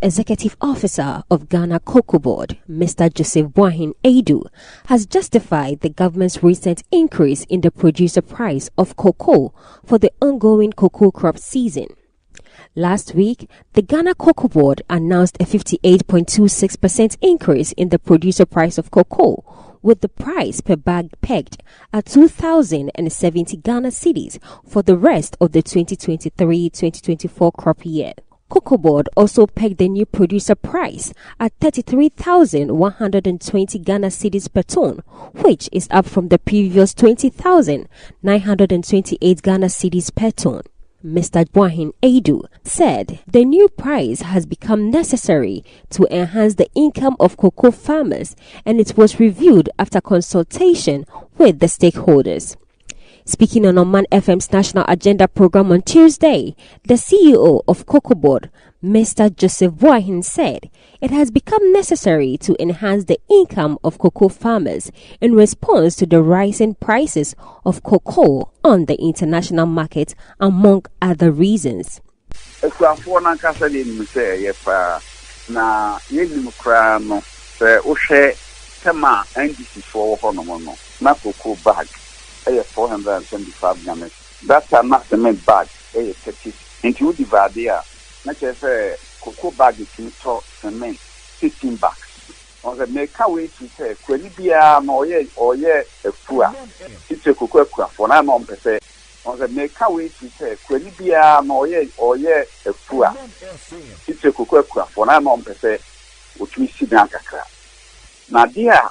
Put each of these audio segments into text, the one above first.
Executive Officer of Ghana Cocoa Board, Mr. Joseph Boahen-Addo, has justified the government's recent increase in the producer price of cocoa for the ongoing cocoa crop season. Last week, the Ghana Cocoa Board announced a 58.26% increase in the producer price of cocoa, with the price per bag pegged at 2,070 Ghana cedis for the rest of the 2023-2024 crop year. Cocoa Board also pegged the new producer price at 33,120 Ghana cedis per ton, which is up from the previous 20,928 Ghana cedis per ton. Mr. Boahen-Addo said the new price has become necessary to enhance the income of cocoa farmers, and it was reviewed after consultation with the stakeholders. Speaking on Oman FM's National Agenda program on Tuesday, the CEO of Cocoa Board, Mr. Joseph Boahen, said it has become necessary to enhance the income of cocoa farmers in response to the rising prices of cocoa on the international market, among other reasons. A 475 Ghana. That's a not cement bag, a 30. Into you divide there. Not just a cocoa bag is in cement, 15 bucks. On the make away to say, Quelibia, or a fua. It's a cocoa for 9 on per se. On the make away to say, Quelibia, or a fua. It's a cocoa for 9 on per se, which we see down. Now, dear,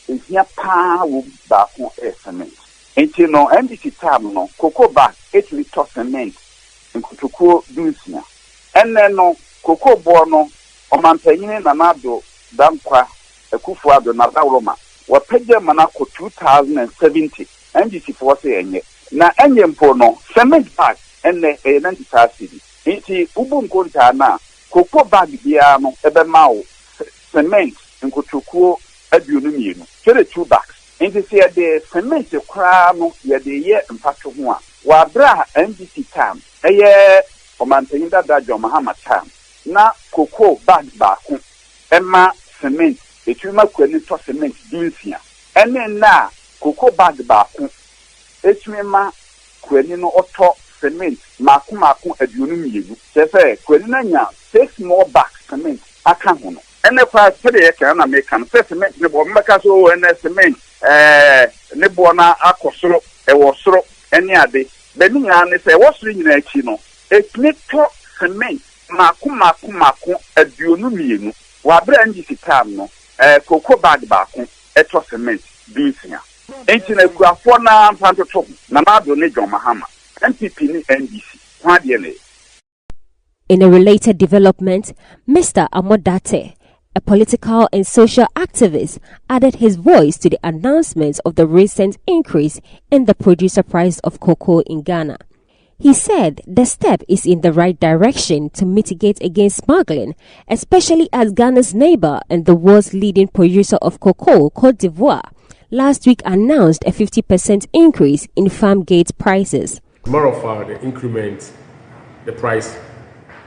is here power back on cement. Enti no NDC time no cocoa bag 8 liter cement nkutukuo dunsia enne no cocoa board no omanpanyin na nado dankwa akufo-addo na dawroma wapagye mana ko 2070 NDC for say enye na enye mpo no cement bag enne 95 cedi enti ubu nkonta na cocoa bag bia no ebema cement nkutukuo aduonu mienu 2 bags. Inti si yade cement krano yade ye mpacho huwa. Wabra NDC tam. Eye omantenyi da John Mahama tam. Na cocoa bag baku. Emma cement. Etuma kweni to cement dunsia. Ene na cocoa bag baku. Etuma kweni no oto cement. Maku aduonu mienu. Sefe kweni na nya 6 more bags cement. Aka hono. Ene kwa sede ye kana mekan. Cement ne bo mbaka so ene cement. Ne bona akosoro ewosoro ene ade beni nya ne se ewosoro nyina achi no etnito cement maku aduonu mienu wa bra nji sitam no cocoa bag baako eto cement dunsia enti na kuafo na mpantoto na mado ne John Mahama MPP ni NDC kwa de ne. In a related development, Mr. Amodate, a political and social activist, added his voice to the announcement of the recent increase in the producer price of cocoa in Ghana. He said the step is in the right direction to mitigate against smuggling, especially as Ghana's neighbor and the world's leading producer of cocoa, Cote d'Ivoire, last week announced a 50% increase in farm gate prices. Moreover, the price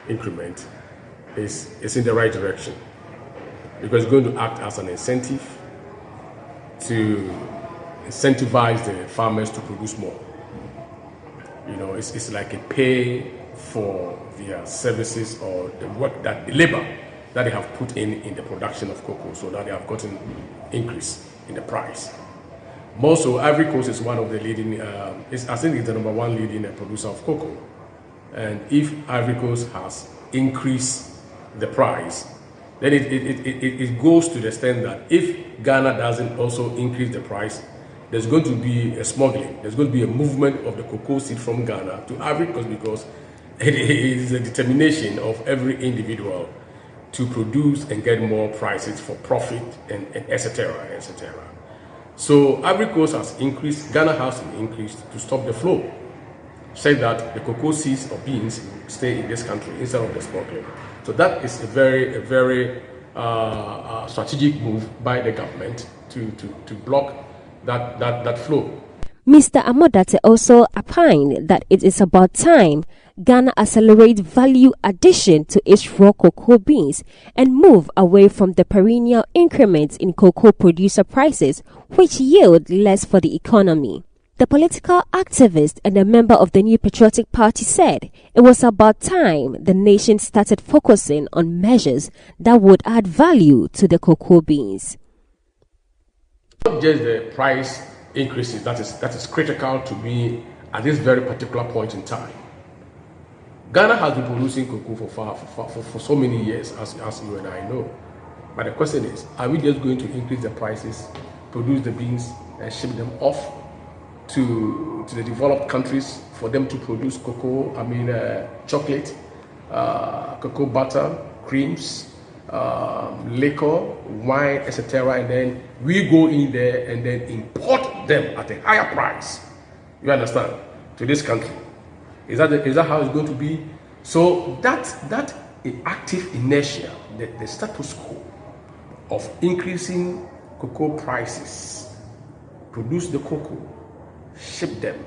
increment is in the right direction, because it's going to act as an incentive to incentivize the farmers to produce more. You know, it's like a pay for their services or the work that the labor that they have put in the production of cocoa, so that they have gotten increase in the price. More so, Ivory Coast is one of the leading, I think it's the #1 leading producer of cocoa. And if Ivory Coast has increased the price, then it goes to the extent that if Ghana doesn't also increase the price, there's going to be a smuggling. There's going to be a movement of the cocoa seed from Ghana to Ivory Coast, because it is a determination of every individual to produce and get more prices for profit and etc. etc. So Ivory Coast has increased, Ghana has increased to stop the flow. Say that the cocoa seeds or beans stay in this country instead of the smuggling. So that is a very strategic move by the government to block that flow. Mr. Amodate also opined that it is about time Ghana accelerate value addition to its raw cocoa beans and move away from the perennial increments in cocoa producer prices, which yield less for the economy. The political activist and a member of the New Patriotic Party said it was about time the nation started focusing on measures that would add value to the cocoa beans. Not just the price increases that is critical to me at this very particular point in time. Ghana has been producing cocoa for so many years, as you and I know. But the question is, are we just going to increase the prices, produce the beans, and ship them off to the developed countries for them to produce cocoa, chocolate, cocoa butter, creams, liquor, wine, etc., and then we go in there and then import them at a higher price, you understand, to this country? Is that how it's going to be? So that active inertia, the status quo of increasing cocoa prices, produce the cocoa, ship them,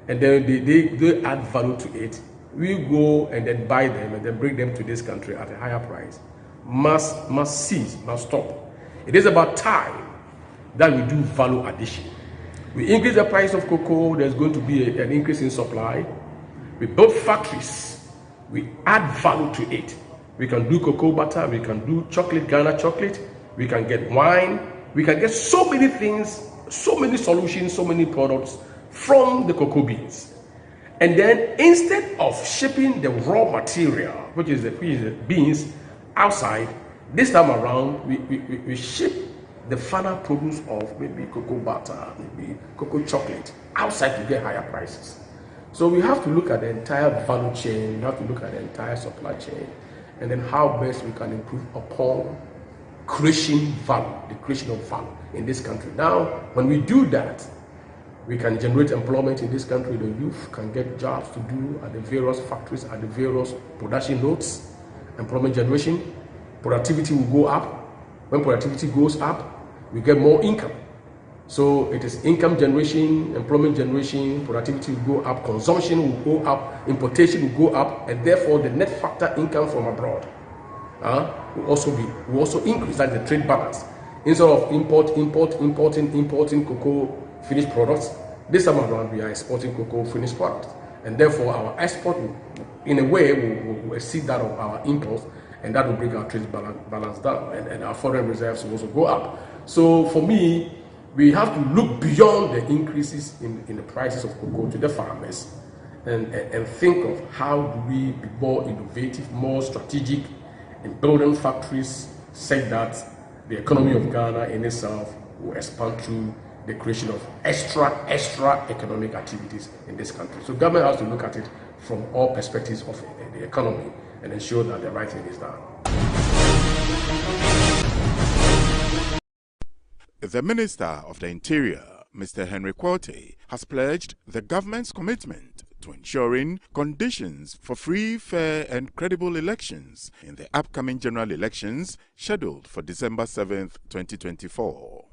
and then they add value to it. We go and then buy them and then bring them to this country at a higher price. Must cease, must stop. It is about time that we do value addition. We increase the price of cocoa, there's going to be an increase in supply. We build factories, we add value to it. We can do cocoa butter, we can do chocolate, Ghana chocolate, we can get wine, we can get so many things, so many solutions, so many products from the cocoa beans. And then instead of shipping the raw material, which is the beans, outside, this time around, we ship the final produce of maybe cocoa butter, maybe cocoa chocolate, outside to get higher prices. So we have to look at the entire value chain, we have to look at the entire supply chain, and then how best we can improve upon creation value, the creation of value in this country. Now, when we do that, we can generate employment in this country. The youth can get jobs to do at the various factories, at the various production nodes. Employment generation, productivity will go up. When productivity goes up, we get more income. So it is income generation, employment generation, productivity will go up, consumption will go up, importation will go up, and therefore the net factor income from abroad will also increase, like the trade balance. Instead of importing cocoa finished products, this time around we are exporting cocoa finished products, and therefore our export will, in a way, will exceed that of our imports, and that will bring our trade balance down, and our foreign reserves will also go up. So for me, we have to look beyond the increases in the prices of cocoa to the farmers and think of how do we be more innovative, more strategic in building factories, such that the economy of Ghana in itself will expand through the creation of extra economic activities in this country. So government has to look at it from all perspectives of the economy and ensure that the right thing is done. The Minister of the Interior, Mr. Henry Quartey, has pledged the government's commitment to ensuring conditions for free, fair and credible elections in the upcoming general elections scheduled for December 7th, 2024.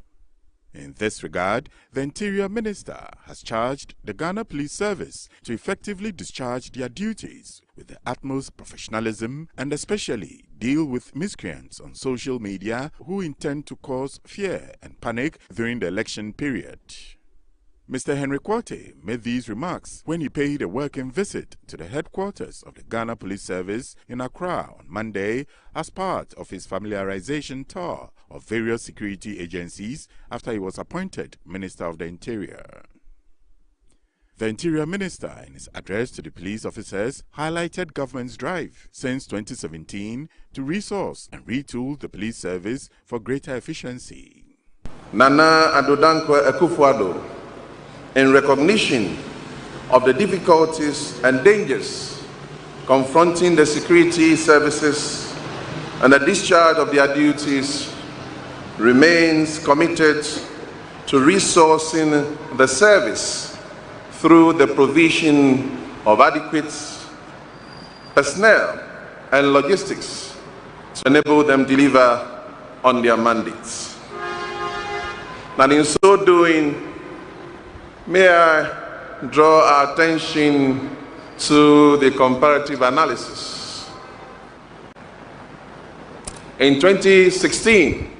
In this regard, the Interior Minister has charged the Ghana Police Service to effectively discharge their duties with the utmost professionalism and especially deal with miscreants on social media who intend to cause fear and panic during the election period. Mr. Henry Quartey made these remarks when he paid a working visit to the headquarters of the Ghana Police Service in Accra on Monday as part of his familiarization tour of various security agencies after he was appointed Minister of the Interior. The Interior Minister, in his address to the police officers, highlighted government's drive since 2017 to resource and retool the police service for greater efficiency. Nana Adodankwa Akufo-addo, in recognition of the difficulties and dangers confronting the security services and the discharge of their duties, remains committed to resourcing the service through the provision of adequate personnel and logistics to enable them to deliver on their mandates. And in so doing, may I draw our attention to the comparative analysis. In 2016,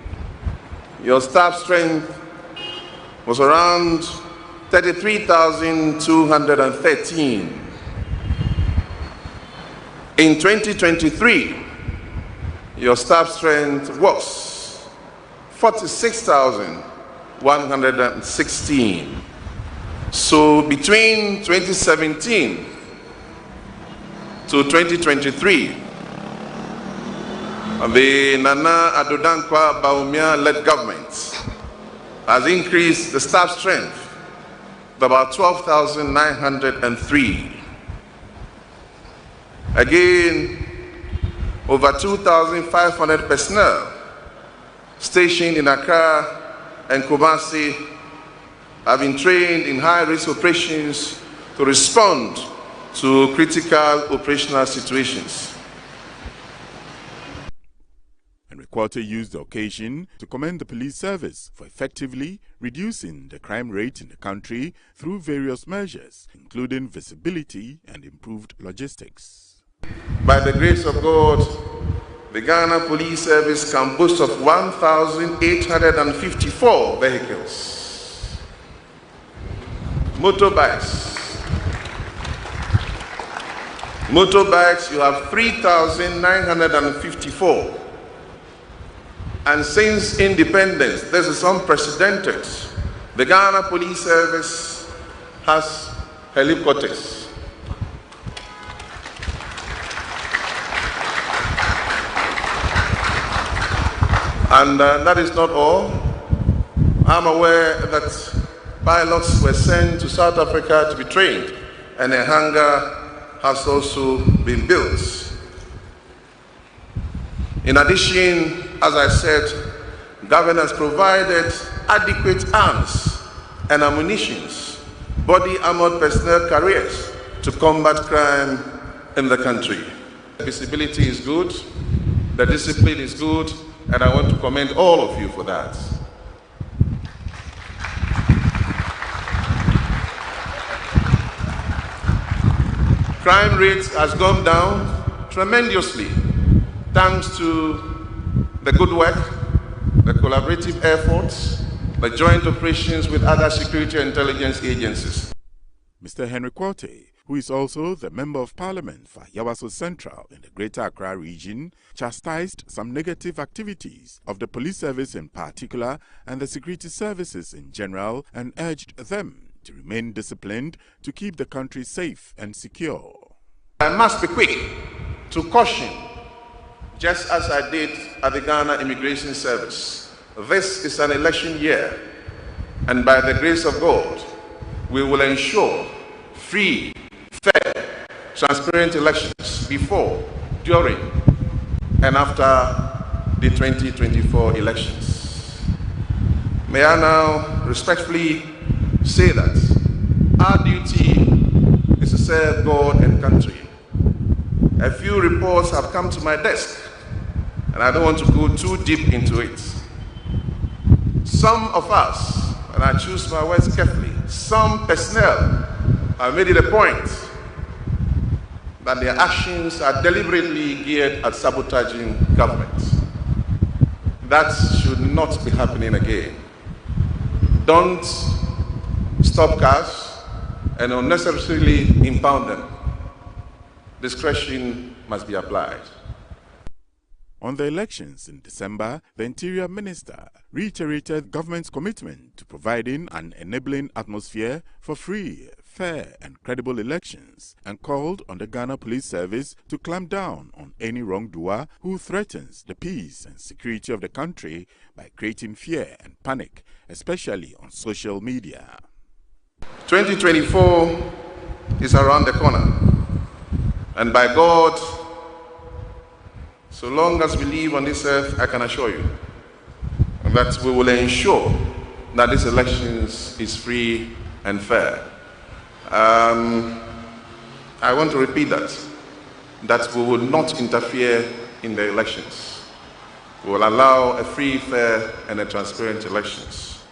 your staff strength was around 33,213. In 2023, your staff strength was 46,116. So between 2017 to 2023, the Nana Addo Dankwa Bawumia-led government has increased the staff strength to about 12,903. Again, over 2,500 personnel stationed in Accra and Kumasi have been trained in high-risk operations to respond to critical operational situations. Quarter used the occasion to commend the police service for effectively reducing the crime rate in the country through various measures, including visibility and improved logistics. By the grace of God, the Ghana Police Service can boast of 1,854 vehicles, motorbikes. You have 3,954. And since independence, this is unprecedented. The Ghana Police Service has helicopters. And that is not all. I'm aware that pilots were sent to South Africa to be trained, and a hangar has also been built. In addition, as I said, government has provided adequate arms and ammunitions, body armored personnel carriers to combat crime in the country. The visibility is good, the discipline is good, and I want to commend all of you for that. Crime rate has gone down tremendously thanks to the good work, the collaborative efforts, the joint operations with other security and intelligence agencies. Mr. Henry Quartey, who is also the Member of Parliament for Yawaso Central in the Greater Accra region, chastised some negative activities of the police service in particular and the security services in general and urged them to remain disciplined to keep the country safe and secure. I must be quick to caution, just as I did at the Ghana Immigration Service. This is an election year, and by the grace of God, we will ensure free, fair, transparent elections before, during, and after the 2024 elections. May I now respectfully say that our duty is to serve God and country. A few reports have come to my desk, and I don't want to go too deep into it. Some of us, and I choose my words carefully, some personnel have made it a point that their actions are deliberately geared at sabotaging government. That should not be happening again. Don't stop cars and unnecessarily impound them. Discretion must be applied. On the elections in December, the Interior Minister reiterated government's commitment to providing an enabling atmosphere for free, fair and credible elections and called on the Ghana Police Service to clamp down on any wrongdoer who threatens the peace and security of the country by creating fear and panic, especially on social media. 2024 is around the corner. And by God, so long as we live on this earth, I can assure you that we will ensure that this elections is free and fair. I want to repeat that we will not interfere in the elections. We will allow a free, fair, and a transparent elections.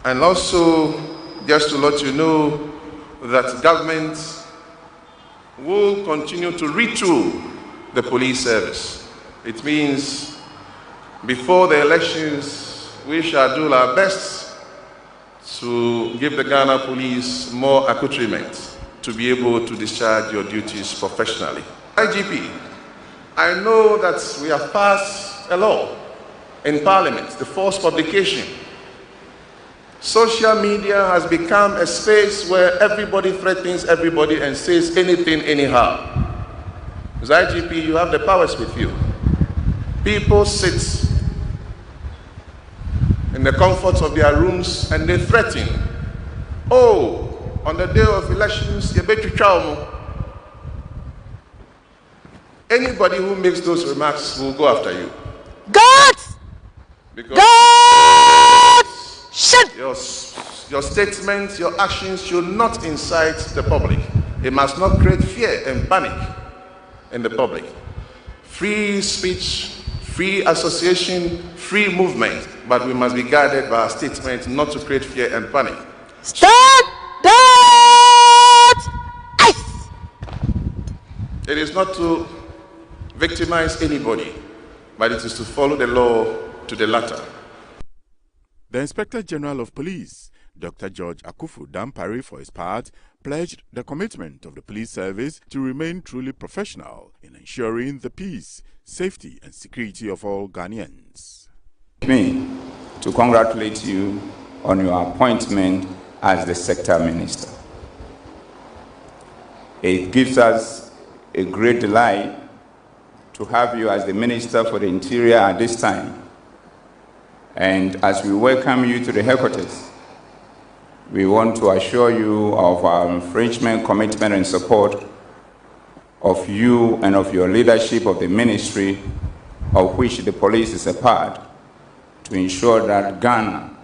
And also, just to let you know that government will continue to retool the police service. It means before the elections, we shall do our best to give the Ghana police more accoutrement to be able to discharge your duties professionally. IGP, I know that we have passed a law in Parliament, the forced publication. Social media has become a space where everybody threatens everybody and says anything anyhow. As IGP, you have the powers with you. People sit in the comforts of their rooms and they threaten. Oh, on the day of elections, you bet you chow. Anybody who makes those remarks will go after you. God! Because God! Shut! Your statements, your actions should not incite the public. It must not create fear and panic in the public. Free speech, free association, free movement, but we must be guided by our statements not to create fear and panic. Stop that! Ice! It is not to victimize anybody, but it is to follow the law to the letter. The Inspector General of Police, Dr. George Akufo-Addo, for his part, pledged the commitment of the police service to remain truly professional in ensuring the peace, safety and security of all Ghanaians. Me to congratulate you on your appointment as the sector minister. It gives us a great delight to have you as the Minister for the Interior at this time. And as we welcome you to the headquarters, we want to assure you of our infringement, commitment and support of you and of your leadership of the ministry of which the police is a part, to ensure that Ghana,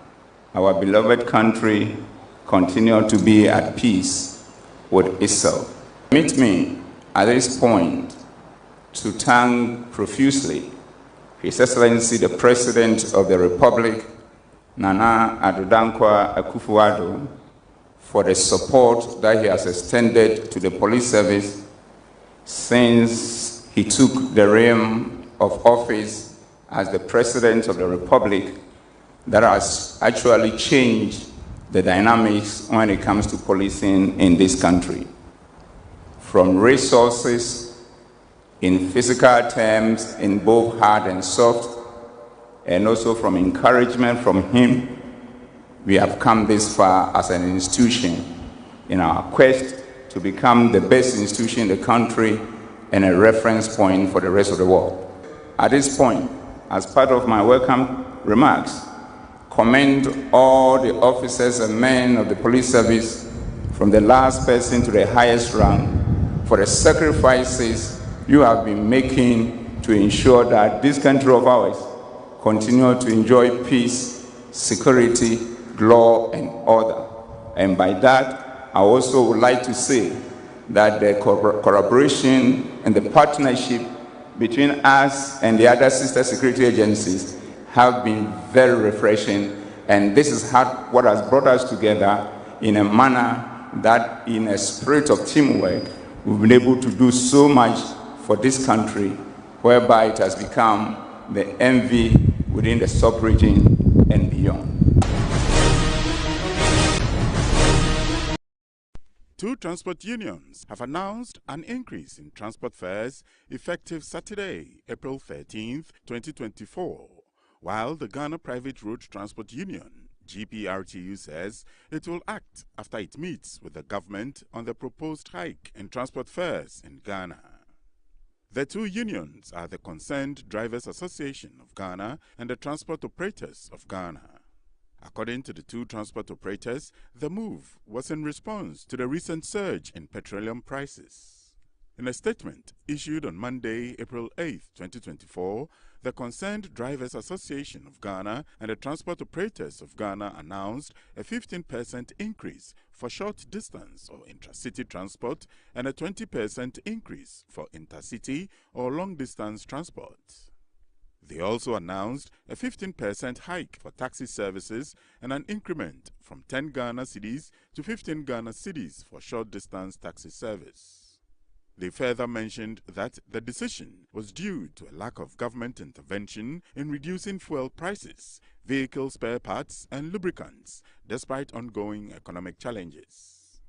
our beloved country, continue to be at peace with itself. Permit me at this point to thank profusely His Excellency the President of the Republic, Nana Addo Akufo-Addo, for the support that he has extended to the police service since he took the realm of office as the President of the Republic, that has actually changed the dynamics when it comes to policing in this country. From resources, in physical terms, in both hard and soft, and also from encouragement from him, we have come this far as an institution in our quest to become the best institution in the country and a reference point for the rest of the world. At this point, as part of my welcome remarks, commend all the officers and men of the police service, from the last person to the highest rank, for the sacrifices you have been making to ensure that this country of ours continue to enjoy peace, security, law, and order. And by that, I also would like to say that the collaboration and the partnership between us and the other sister security agencies have been very refreshing, and this is what has brought us together in a manner that, in a spirit of teamwork, we've been able to do so much for this country, whereby it has become the envy within the sub-region and beyond. Two transport unions have announced an increase in transport fares effective Saturday, April 13th, 2024, while the Ghana Private Road Transport Union, GPRTU, says it will act after it meets with the government on the proposed hike in transport fares in Ghana. The two unions are the Concerned Drivers Association of Ghana and the Transport Operators of Ghana. According to the two transport operators, the move was in response to the recent surge in petroleum prices. In a statement issued on Monday, April 8, 2024, the Concerned Drivers Association of Ghana and the Transport Operators of Ghana announced a 15% increase for short distance or intracity transport and a 20% increase for intercity or long distance transport. They also announced a 15% hike for taxi services and an increment from 10 Ghana cedis to 15 Ghana cedis for short distance taxi service. They further mentioned that the decision was due to a lack of government intervention in reducing fuel prices, vehicle spare parts and lubricants, despite ongoing economic challenges.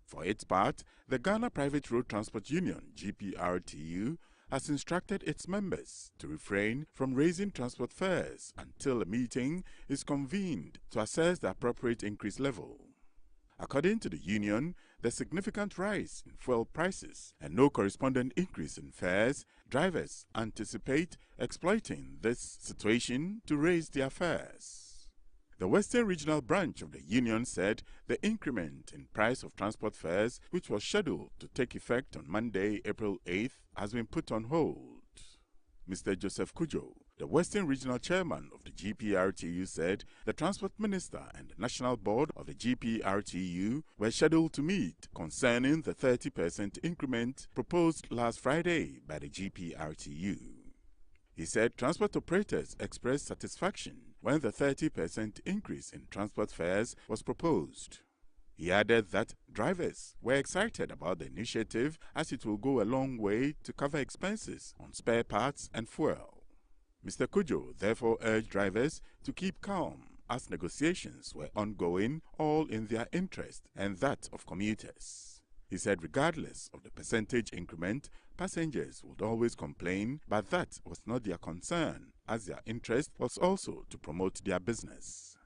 For its part, the Ghana Private Road Transport Union, GPRTU, has instructed its members to refrain from raising transport fares until a meeting is convened to assess the appropriate increase level. According to the union, the significant rise in fuel prices and no corresponding increase in fares, drivers anticipate exploiting this situation to raise their fares. The Western Regional Branch of the union said the increment in price of transport fares, which was scheduled to take effect on Monday, April 8th, has been put on hold. Mr. Joseph Kujo, the Western Regional Chairman of the GPRTU, said the Transport Minister and the National Board of the GPRTU were scheduled to meet concerning the 30% increment proposed last Friday by the GPRTU. He said transport operators expressed satisfaction when the 30% increase in transport fares was proposed. He added that drivers were excited about the initiative as it will go a long way to cover expenses on spare parts and fuel. Mr. Kujo therefore urged drivers to keep calm as negotiations were ongoing, all in their interest and that of commuters. He said regardless of the percentage increment, passengers would always complain, but that was not their concern, as their interest was also to promote their business.